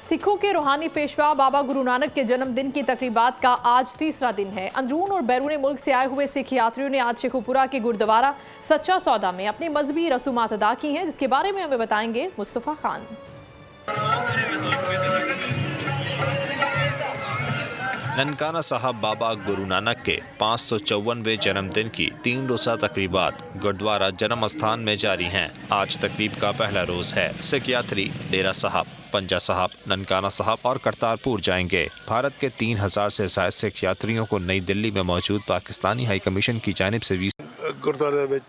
सिखों के रूहानी पेशवा बाबा गुरु नानक के जन्मदिन की तकरीबात का आज तीसरा दिन है। अंदरून और बैरून मुल्क से आए हुए सिख यात्रियों ने आज शेखुपुरा के गुरुद्वारा सच्चा सौदा में अपनी मजहबी रसूमात अदा की हैं, जिसके बारे में हमें बताएंगे मुस्तफा खान। ननकाना साहब बाबा गुरु नानक के 554वें जन्मदिन की 3 रोज़ा तकरीबात गुरुद्वारा जन्म स्थान में जारी हैं। आज तकरीब का पहला रोज है। सिख यात्री डेरा साहब, पंजा साहब, ननकाना साहब और करतारपुर जाएंगे। भारत के 3000 से ज्यादा सिख यात्रियों को नई दिल्ली में मौजूद पाकिस्तानी हाई कमीशन की जानिब से गुरुद्वारे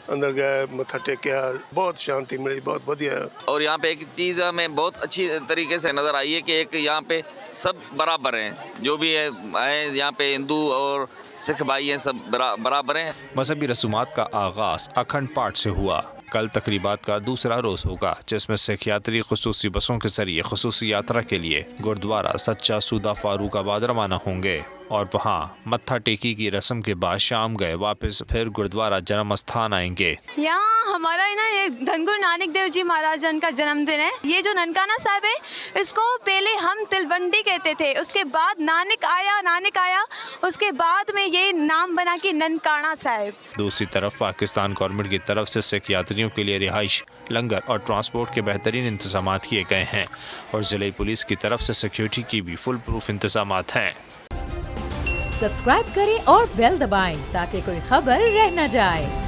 अंदर गए, मत्था टेकिया, बहुत शांति मिली, बहुत बढ़िया। और यहाँ पे एक चीज़ हमें बहुत अच्छी तरीके से नज़र आई है कि एक यहाँ पे सब बराबर हैं, जो भी है यहाँ पे हिंदू और सिख भाई हैं, सब बराबर हैं। मजहबी रसूमात का आगाज अखंड पाठ से हुआ। कल तकरीबात का दूसरा रोज होगा, जिसमें सिख यात्री खुसूसी बसों के जरिए खुसूसी यात्रा के लिए गुरुद्वारा सच्चा सौदा फारूकाबाद रवाना होंगे और वहाँ मत्था टेकी की रस्म के बाद शाम गए वापस फिर गुरुद्वारा जन्म स्थान आएंगे। यहाँ हमारा है ना, ये धनगुरु नानक देव जी महाराज का जन्मदिन है। ये जो ननकाना साहब है, इसको पहले हम तिलवंडी कहते थे, उसके बाद नानक आया, उसके बाद में ये नाम बना कि ननकाना साहब। दूसरी तरफ पाकिस्तान गवर्नमेंट की तरफ से सिख यात्रियों के लिए रिहाइश, लंगर और ट्रांसपोर्ट के बेहतरीन इंतजाम किए गए हैं और जिले पुलिस की तरफ से सिक्योरिटी की भी फुल प्रूफ इंतजाम हैं। सब्सक्राइब करें और बेल दबाएं ताकि कोई खबर रह न जाए।